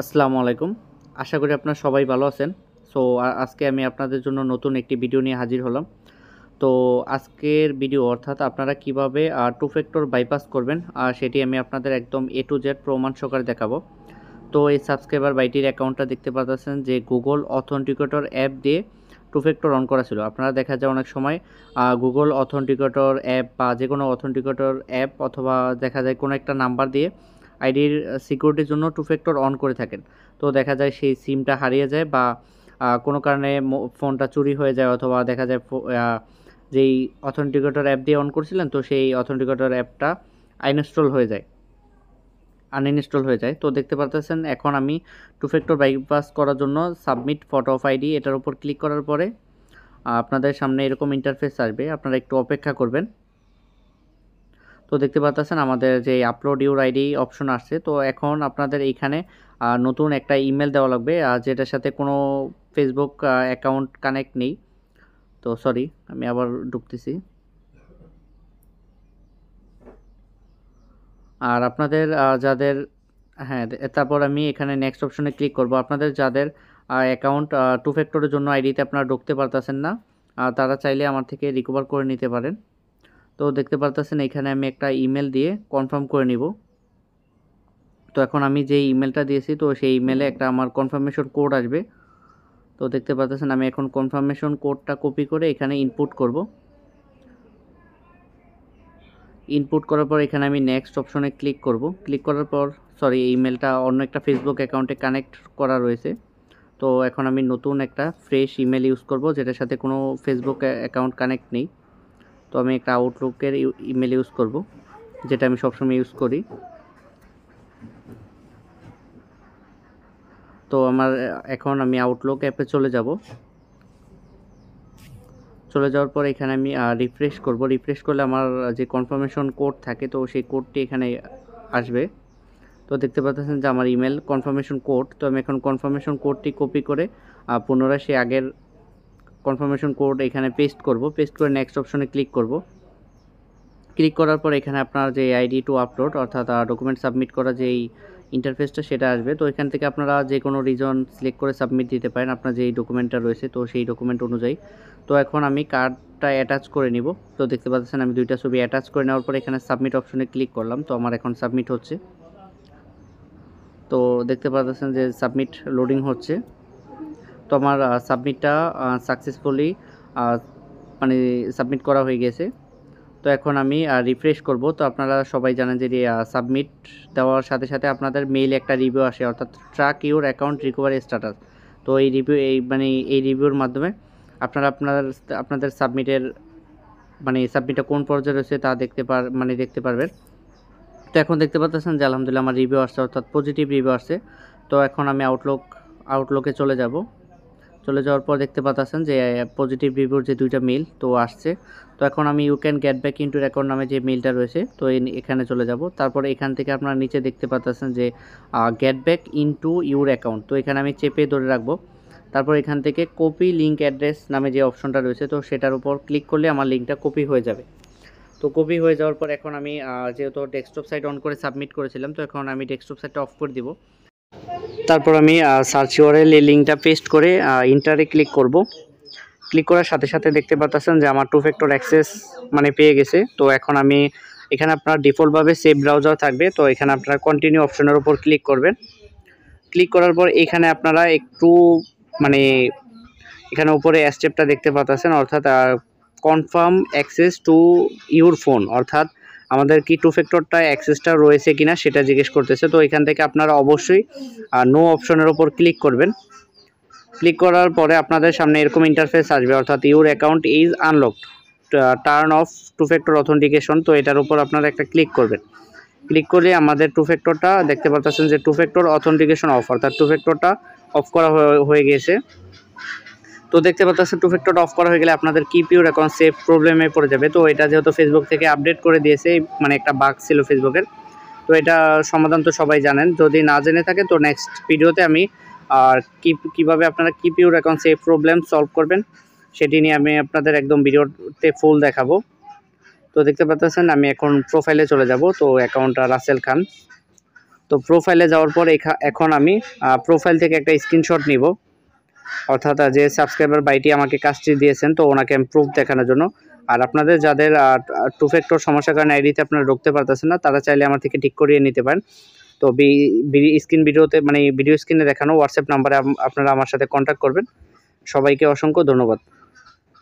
আসসালামু আলাইকুম। আশা করি আপনারা সবাই ভালো আছেন। সো আজকে আমি আপনাদের জন্য নতুন একটি ভিডিও নিয়ে হাজির হলাম। তো আজকের ভিডিও অর্থাৎ আপনারা কিভাবে টু ফ্যাক্টর বাইপাস করবেন সেটি আমি আপনাদের একদম A to Z প্রমাণ সহকারে দেখাবো। তো এই সাবস্ক্রাইবার বাইটির অ্যাকাউন্টটা দেখতে পাচ্ছেন যে গুগল অথেন্টিকেটর অ্যাপ দিয়ে টু ফ্যাক্টর অন করা ছিল। আপনারা দেখা যায় অনেক সময় গুগল অথেন্টিকেটর অ্যাপ বা যেকোনো অথেন্টিকেটর অ্যাপ অথবা দেখা যায় কোনো একটা নাম্বার দিয়ে আইডির সিকিউরিটির জন্য টু ফ্যাক্টর অন করে থাকেন। তো দেখা যায় সেই সিমটা হারিয়ে যায় বা কোনো কারণে ফোনটা চুরি হয়ে যায় অথবা দেখা যায় যেই অথেন্টিকেটর অ্যাপ দিয়ে অন করছিলেন তো সেই অথেন্টিকেটর অ্যাপটা আনইনস্টল হয়ে যায়। তো দেখতে পারতেছেন এখন আমি টু ফ্যাক্টর বাইপাস করার জন্য সাবমিট ফটো অফ আইডি এটার উপর ক্লিক করার পরে আপনাদের সামনে এরকম ইন্টারফেস আসবে, আপনারা একটু অপেক্ষা করবেন। তো দেখতে পাচ্ছেন আমাদের যে আপলোড ইউর আইডি অপশন আসছে। তো এখন আপনাদের এইখানে নতুন একটা ইমেল দেওয়া লাগবে যেটার সাথে কোনো ফেসবুক অ্যাকাউন্ট কানেক্ট নেই। তো সরি, আমি আবার ঢুকতেছি। আর আপনাদের যাদের হ্যাঁ, তারপর আমি এখানে নেক্সট অপশনে ক্লিক করব। আপনাদের যাদের অ্যাকাউন্ট টু ফ্যাক্টরের জন্য আইডিতে আপনারা ঢুকতে পারতেছেন না, তারা চাইলে আমার থেকে রিকভার করে নিতে পারেন। তো দেখতে পারতেছেন এখানে আমি একটা ইমেল দিয়ে কনফার্ম করে নিব। তো এখন আমি যে ইমেলটা দিয়েছি তো সেই ইমেলে একটা আমার কনফার্মেশন কোড আসবে। তো দেখতে পাচ্ছেন আমি এখন কনফার্মেশন কোডটা কপি করে এখানে ইনপুট করব। ইনপুট করার পর এখানে আমি নেক্সট অপশনে ক্লিক করব। ক্লিক করার পর এই ইমেলটা অন্য একটা ফেসবুক অ্যাকাউন্টে কানেক্ট করা রয়েছে। তো এখন আমি নতুন একটা ফ্রেশ ইমেল ইউজ করব যেটার সাথে কোনো ফেসবুক অ্যাকাউন্ট কানেক্ট নেই। তো আমি একটা আউটলুকের ইমেল ইউজ করব যেটা আমি সবসময় ইউজ করি। তো এখন আমি আউটলুক অ্যাপে চলে যাওয়ার পর এখানে আমি রিফ্রেশ করব। রিফ্রেশ করলে আমার যে কনফার্মেশন কোড থাকে তো সেই কোডটি এখানে আসবে। তো দেখতে পাচ্ছেন যে আমার ইমেল কনফার্মেশন কোড। তো আমি এখন কনফার্মেশন কোডটি কপি করে পুনরায় সেই আগের কনফার্মেশন কোড এখানে পেস্ট করব। পেস্ট করে নেক্সট অপশনে ক্লিক করব। ক্লিক করার পর এখানে আপনার যে আইডি টু আপলোড অর্থাৎ ডকুমেন্ট সাবমিট করা যেই ইন্টারফেসটা সেটা আসবে। তো এখান থেকে আপনারা যে কোনো রিজন সিলেক্ট করে সাবমিট দিতে পারেন আপনার যেই ডকুমেন্টটা রয়েছে তো সেই ডকুমেন্ট অনুযায়ী। তো এখন আমি কার্ডটা অ্যাটাচ করে নিব। তো দেখতে পাচ্ছেন আমি দুইটা ছবি অ্যাটাচ করে নেওয়ার পর এখানে সাবমিট অপশনে ক্লিক করলাম। তো আমার এখন সাবমিট হচ্ছে। তো দেখতে পাচ্ছেন যে সাবমিট লোডিং হচ্ছে। তো আমার সাবমিটটা সাকসেসফুলি মানে সাবমিট করা হয়ে গেছে। তো এখন আমি রিফ্রেশ করব। তো আপনারা সবাই জানেন যে সাবমিট দেওয়ার সাথে সাথে আপনাদের মেইলে একটা রিভিউ আসে অর্থাৎ track your account recovery status. তো এই রিভিউ এই রিভিউর মাধ্যমে আপনারা আপনাদের সাবমিটটা কোন পর্যায়ে রয়েছে তা দেখতে পারবেন। তো এখন দেখতে পাচ্ছেন যে আলহামদুলিল্লাহ আমার রিভিউ আসছে অর্থাৎ পজিটিভ রিভিউ আসছে। তো এখন আমি আউটলুকে চলে যাওয়ার পর দেখতে পাচ্ছেন যে পজিটিভ রিভিউর যে দুইটা মেইল তো আসছে। তো এখন আমি you can get back into account নামে যে মেইলটা রয়েছে তো এখানে চলে যাব। তারপরে এখান থেকে আপনারা নিচে দেখতে পাচ্ছেন যে gate back into your account. তো এখানে আমি চেপে ধরে রাখবো। তারপর এখান থেকে কপি লিঙ্ক অ্যাড্রেস নামে যে অপশনটা রয়েছে তো সেটার উপর ক্লিক করলে আমার লিঙ্কটা কপি হয়ে যাবে। তো কপি হয়ে যাওয়ার পর এখন আমি যেহেতু ডেস্কটপ সাইট অন করে সাবমিট করেছিলাম তো এখন আমি ডেস্কটপ সাইটটা অফ করে দিব। তারপর আমি সার্চ ইউআরএল এই লিঙ্কটা পেস্ট করে ইন্টারে ক্লিক করব। ক্লিক করার সাথে সাথে দেখতে পাচ্ছেন যে আমার টু ফ্যাক্টর অ্যাক্সেস পেয়ে গেছে। তো এখন আমি এখানে আপনার ডিফল্টভাবে সেভ ব্রাউজার থাকবে। তো এখানে আপনারা কন্টিনিউ অপশনের উপর ক্লিক করবেন। ক্লিক করার পর এখানে আপনারা একটু এখানে উপরে স্টেপটা দেখতে পাচ্ছেন অর্থাৎ confirm access to your phone অর্থাৎ আমাদের কি টু ফ্যাক্টরটা অ্যাক্সেসটা রয়েছে কিনা সেটা জিজ্ঞেস করতেছে। তো এখান থেকে আপনারা অবশ্যই নো অপশনের উপর ক্লিক করবেন। ক্লিক করার পরে আপনাদের সামনে এরকম ইন্টারফেস আসবে অর্থাৎ your account is unlocked, turn off two factor authentication. তো এটার উপর আপনারা একটা ক্লিক করবেন। ক্লিক করলে আমাদের টু ফ্যাক্টরটা দেখতে পাচ্ছেন যে টু ফ্যাক্টর অথেন্টিকেশন অফ অর্থাৎ টু ফ্যাক্টরটা অফ করা হয়ে গেছে। তো দেখতে পাচ্ছেন টু ফ্যাক্টরটা অফ করা হয়ে গেলে আপনাদের কিপ ইউর অ্যাকাউন্ট সেফ প্রবলেমে পড়ে যাবে। তো এটা যেহেতু ফেসবুক থেকে আপডেট করে দিয়েছে একটা বাগ ছিল ফেসবুকের, তো এটা সমাধান তো সবাই জানেন। যদি না জেনে থাকে তো নেক্সট ভিডিওতে আমি কীভাবে আপনারা keep your account safe problem solve করবেন সেটি নিয়ে আমি আপনাদের একদম ভিডিওতে ফুল দেখাবো। তো দেখতে পাচ্ছেন আমি এখন প্রোফাইলে চলে যাব। তো অ্যাকাউন্টটা রাসেল খান। তো প্রোফাইলে যাওয়ার পর এখন আমি প্রোফাইল থেকে একটা স্ক্রিনশট নিব, অর্থাৎ যে সাবস্ক্রাইবার বাইটি আমাকে কাজটি দিয়েছেন তো ওনাকে আমি প্রুফ দেখানোর জন্য। আর আপনাদের যাদের টু ফ্যাক্টর সমস্যার কারণে আইডিতে আপনারা ঢুকতে পারতেছেন না, তারা চাইলে আমার থেকে ঠিক করিয়ে নিতে পারেন। তো স্ক্রিন ভিডিওতে মানে ভিডিও স্ক্রিনে দেখানো হোয়াটসঅ্যাপ নাম্বারে আপনারা আমার সাথে কন্ট্যাক্ট করবেন। সবাইকে অসংখ্য ধন্যবাদ।